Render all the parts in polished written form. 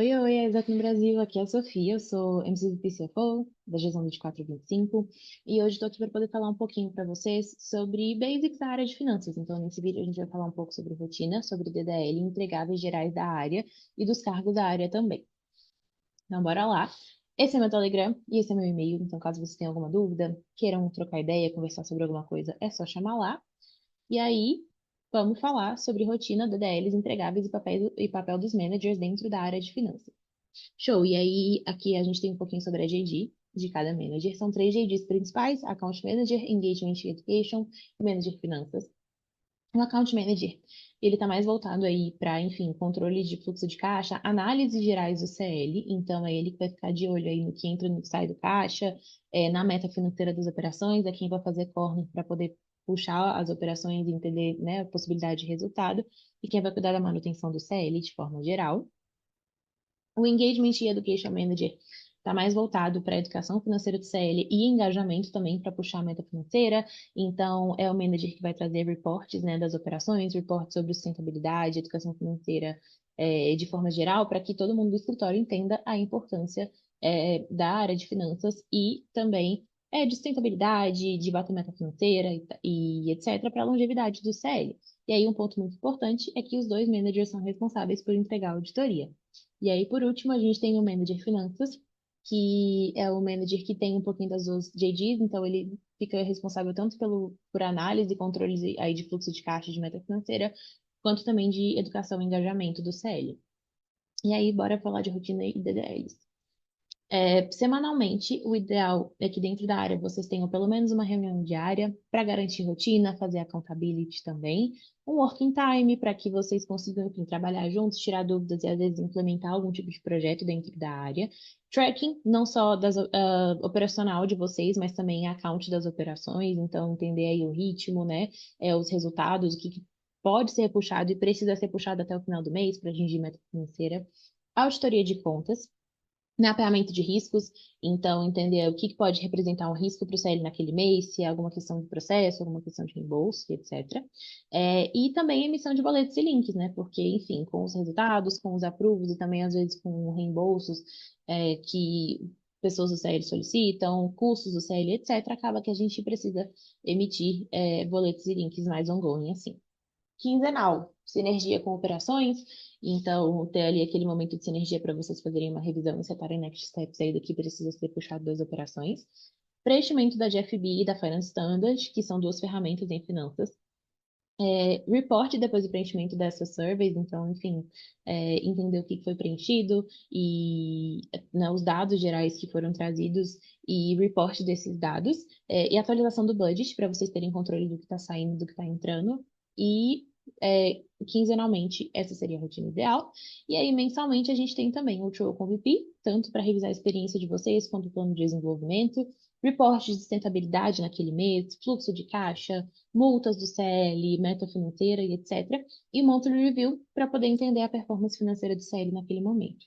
Oi, oi, é Exato no Brasil. Aqui é a Sofia, eu sou MCVP CFO da gestão 24/25 e hoje estou aqui para poder falar um pouquinho para vocês sobre basics da área de finanças. Então, nesse vídeo a gente vai falar um pouco sobre rotina, sobre DDL, entregáveis gerais da área e dos cargos da área também. Então, bora lá. Esse é meu Telegram e esse é meu e-mail. Então, caso vocês tenham alguma dúvida, queiram trocar ideia, conversar sobre alguma coisa, é só chamar lá. E aí, vamos falar sobre rotina, DDLs, entregáveis e papel dos managers dentro da área de finanças. Show. E aí, aqui a gente tem um pouquinho sobre a JD de cada manager. São três JDs principais: Account Manager, Engagement e Education e Manager Finanças. O Account Manager, ele está mais voltado aí para, enfim, controle de fluxo de caixa, análises gerais do CL. Então, é ele que vai ficar de olho aí no que entra e no que sai do caixa, na meta financeira das operações, é quem vai fazer corner para poder puxar as operações e entender, né, a possibilidade de resultado, e quem vai cuidar da manutenção do CL de forma geral. O Engagement e Education Manager está mais voltado para a educação financeira do CL e engajamento também para puxar a meta financeira. Então, é o manager que vai trazer reportes, né, das operações, reportes sobre sustentabilidade, educação financeira, de forma geral, para que todo mundo do escritório entenda a importância, da área de finanças e também de sustentabilidade, de bater meta financeira e etc., para a longevidade do CL. E aí, um ponto muito importante é que os dois managers são responsáveis por entregar a auditoria. E aí, por último, a gente tem o Manager Finanças, que é o manager que tem um pouquinho das duas JDs, então ele fica responsável tanto por análise e controle aí de fluxo de caixa de meta financeira, quanto também de educação e engajamento do CL. E aí, bora falar de rotina e DDLs. Semanalmente, o ideal é que dentro da área vocês tenham pelo menos uma reunião diária para garantir rotina, fazer accountability também, um working time para que vocês consigam, enfim, trabalhar juntos, tirar dúvidas e às vezes implementar algum tipo de projeto dentro da área. Tracking, não só operacional de vocês, mas também account das operações, então entender aí o ritmo, né, os resultados, o que pode ser puxado e precisa ser puxado até o final do mês para atingir meta financeira. Auditoria de contas, mapeamento de riscos, então entender o que pode representar um risco para o CL naquele mês, se é alguma questão de processo, alguma questão de reembolso, etc. E também emissão de boletos e links, né? Porque, enfim, com os resultados, com os approvos e também às vezes com reembolsos que pessoas do CL solicitam, custos do CL, etc., acaba que a gente precisa emitir boletos e links mais ongoing, assim. Quinzenal, sinergia com operações, então ter ali aquele momento de sinergia para vocês fazerem uma revisão e separem next steps aí do que precisa ser puxado das operações. Preenchimento da GFB e da Finance Standard, que são duas ferramentas em finanças. Report depois do preenchimento dessas surveys, então, enfim, entender o que foi preenchido e né, os dados gerais que foram trazidos e report desses dados, e atualização do budget para vocês terem controle do que está saindo, do que está entrando, e quinzenalmente essa seria a rotina ideal. E aí, mensalmente, a gente tem também o True com VP, tanto para revisar a experiência de vocês quanto o plano de desenvolvimento, reporte de sustentabilidade naquele mês, fluxo de caixa, multas do CL, meta financeira e etc. E monthly review para poder entender a performance financeira do CL naquele momento.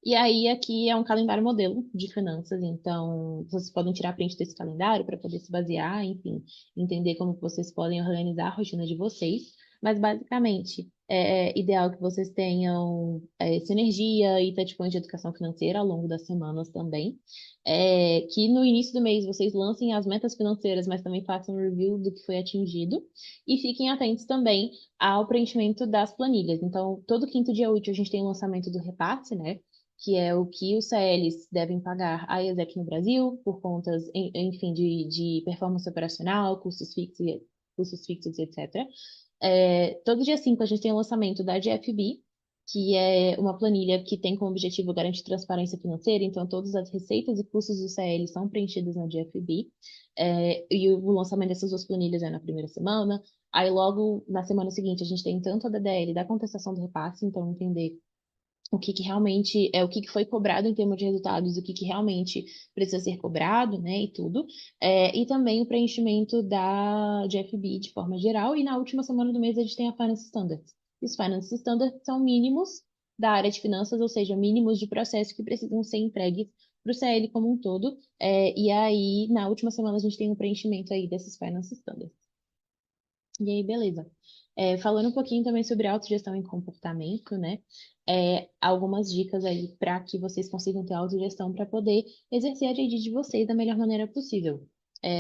E aí, aqui é um calendário modelo de finanças, então vocês podem tirar print desse calendário para poder se basear, enfim, entender como que vocês podem organizar a rotina de vocês. Mas, basicamente, é ideal que vocês tenham sinergia e touchpoint de educação financeira ao longo das semanas também. Que no início do mês vocês lancem as metas financeiras, mas também façam um review do que foi atingido. E fiquem atentos também ao preenchimento das planilhas. Então, todo quinto dia útil a gente tem o lançamento do repasse, né? Que é o que os CLs devem pagar à ESEC no Brasil, por contas, enfim, de performance operacional, custos fixos, etc. Todo dia 5 a gente tem o lançamento da GFB, que é uma planilha que tem como objetivo garantir transparência financeira, então todas as receitas e custos do CL são preenchidos na GFB, e o lançamento dessas duas planilhas é na primeira semana. Aí logo na semana seguinte a gente tem tanto a DDL da contestação do repasse, então entender o que realmente é o que foi cobrado em termos de resultados, o que realmente precisa ser cobrado, né, e tudo, e também o preenchimento da GFB de forma geral, e na última semana do mês a gente tem a Finance Standards. E os Finance Standards são mínimos da área de finanças, ou seja, mínimos de processo que precisam ser entregues para o CL como um todo, e aí na última semana a gente tem o preenchimento aí desses Finance Standards. E aí, beleza. Falando um pouquinho também sobre autogestão e comportamento, né? Algumas dicas aí para que vocês consigam ter autogestão para poder exercer a JD de vocês da melhor maneira possível.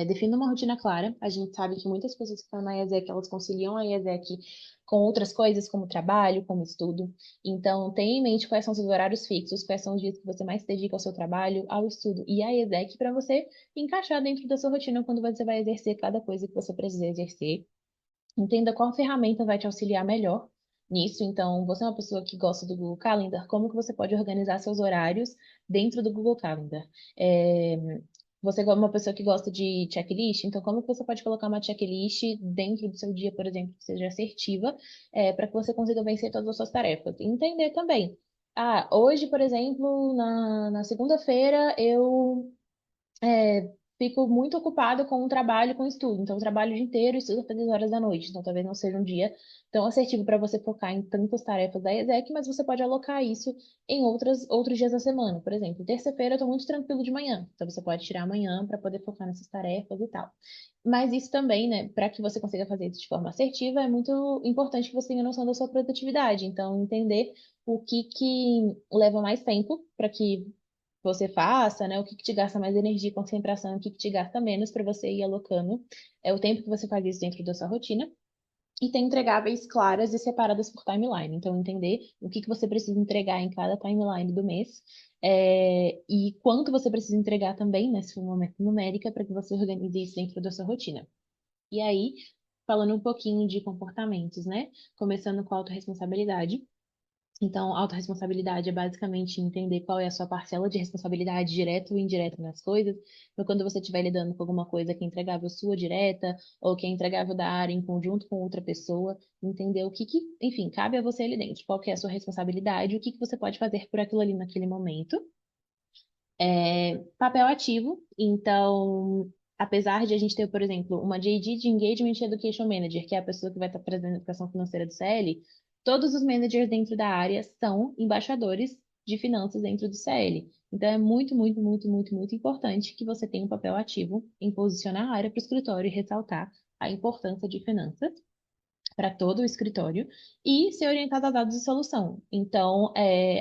Defina uma rotina clara. A gente sabe que muitas pessoas que estão na IESEC, elas conciliam a IESEC com outras coisas, como trabalho, como estudo. Então, tenha em mente quais são seus horários fixos, quais são os dias que você mais se dedica ao seu trabalho, ao estudo e à IESEC, para você encaixar dentro da sua rotina quando você vai exercer cada coisa que você precisa exercer. Entenda qual ferramenta vai te auxiliar melhor nisso. Então, você é uma pessoa que gosta do Google Calendar, como que você pode organizar seus horários dentro do Google Calendar? Você é uma pessoa que gosta de checklist, então como que você pode colocar uma checklist dentro do seu dia, por exemplo, que seja assertiva, para que você consiga vencer todas as suas tarefas? E entender também. Hoje, por exemplo, na segunda-feira, eu fico muito ocupada com o trabalho e com o estudo. Então, eu trabalho o dia inteiro e estudo até 10 horas da noite. Então, talvez não seja um dia tão assertivo para você focar em tantas tarefas da ESEC, mas você pode alocar isso em outros dias da semana. Por exemplo, terça-feira eu estou muito tranquilo de manhã. Então, você pode tirar amanhã para poder focar nessas tarefas e tal. Mas isso também, né, para que você consiga fazer isso de forma assertiva, é muito importante que você tenha noção da sua produtividade. Então, entender o que leva mais tempo para que você faça, né? O que te gasta mais energia e concentração, o que te gasta menos para você ir alocando. É o tempo que você faz isso dentro da sua rotina. E tem entregáveis claras e separadas por timeline. Então, entender o que você precisa entregar em cada timeline do mês. E quanto você precisa entregar também, né, se for uma meta numérica, para que você organize isso dentro da sua rotina. E aí, falando um pouquinho de comportamentos, né? Começando com a autorresponsabilidade. Então, autorresponsabilidade é basicamente entender qual é a sua parcela de responsabilidade direta ou indireta nas coisas. Então, quando você estiver lidando com alguma coisa que é entregável sua direta ou que é entregável da área em conjunto com outra pessoa, entender enfim, cabe a você ali dentro. Qual que é a sua responsabilidade, o que você pode fazer por aquilo ali naquele momento. Papel ativo. Então, apesar de a gente ter, por exemplo, uma JD de Engagement Education Manager, que é a pessoa que vai estar trazendo a educação financeira do CL, todos os managers dentro da área são embaixadores de finanças dentro do CL. Então, é muito, muito, muito, muito, muito importante que você tenha um papel ativo em posicionar a área para o escritório e ressaltar a importância de finanças para todo o escritório e ser orientada a dados de solução. Então,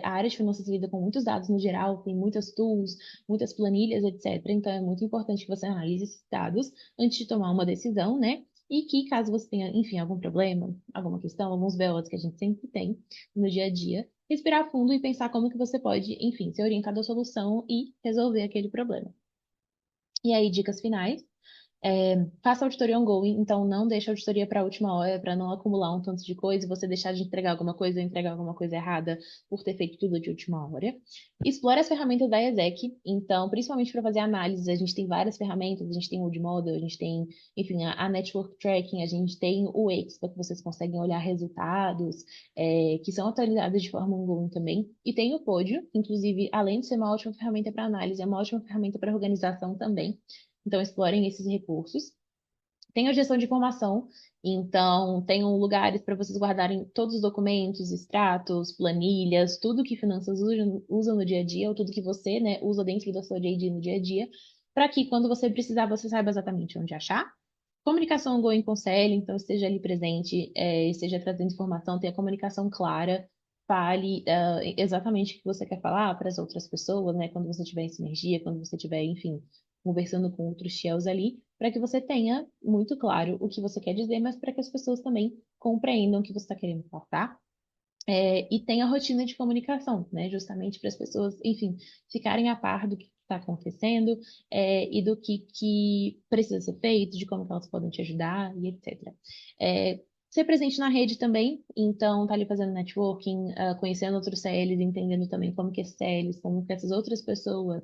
a área de finanças lida com muitos dados no geral, tem muitas tools, muitas planilhas, etc. Então, é muito importante que você analise esses dados antes de tomar uma decisão, né? E que caso você tenha, enfim, algum problema, alguma questão, alguns BOs que a gente sempre tem no dia a dia, respirar fundo e pensar como que você pode, enfim, ser orientado à solução e resolver aquele problema. E aí, dicas finais. Faça auditoria ongoing, então não deixe a auditoria para a última hora, para não acumular um tanto de coisa e você deixar de entregar alguma coisa ou entregar alguma coisa errada por ter feito tudo de última hora. Explore as ferramentas da ESEC, então, principalmente para fazer análise, a gente tem várias ferramentas, a gente tem o Model, a gente tem, enfim, a Network Tracking, a gente tem o Expa, que vocês conseguem olhar resultados, que são atualizados de forma ongoing também, e tem o Podio, inclusive, além de ser uma ótima ferramenta para análise, é uma ótima ferramenta para organização também. Então, explorem esses recursos. Tem a gestão de informação, então tenham lugares para vocês guardarem todos os documentos, extratos, planilhas, tudo que finanças usa no dia a dia, ou tudo que você, né, usa dentro da sua JD no dia a dia, para que quando você precisar, você saiba exatamente onde achar. Comunicação ongoing com o CL, então esteja ali presente, esteja trazendo informação, tenha comunicação clara, fale exatamente o que você quer falar para as outras pessoas, né? Quando você tiver em sinergia, quando você estiver, enfim, conversando com outros shells ali, para que você tenha muito claro o que você quer dizer, mas para que as pessoas também compreendam o que você está querendo passar. E tenha rotina de comunicação, né? Justamente para as pessoas, enfim, ficarem a par do que está acontecendo, e do que precisa ser feito, de como que elas podem te ajudar e etc. Ser presente na rede também, então tá ali fazendo networking, conhecendo outros CLs, entendendo também como que esses CLs, como que essas outras pessoas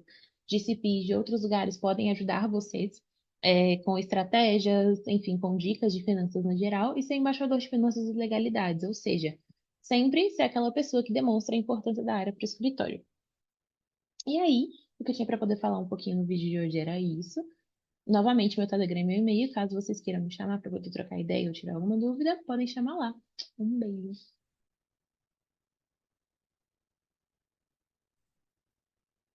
de CPIs de outros lugares podem ajudar vocês. Com estratégias, enfim, com dicas de finanças no geral, e ser embaixador de finanças e legalidades, ou seja, sempre ser aquela pessoa que demonstra a importância da área para o escritório. E aí, o que eu tinha para poder falar um pouquinho no vídeo de hoje era isso. Novamente, meu Telegram e meu e-mail, caso vocês queiram me chamar para poder trocar ideia ou tirar alguma dúvida, podem chamar lá. Um beijo.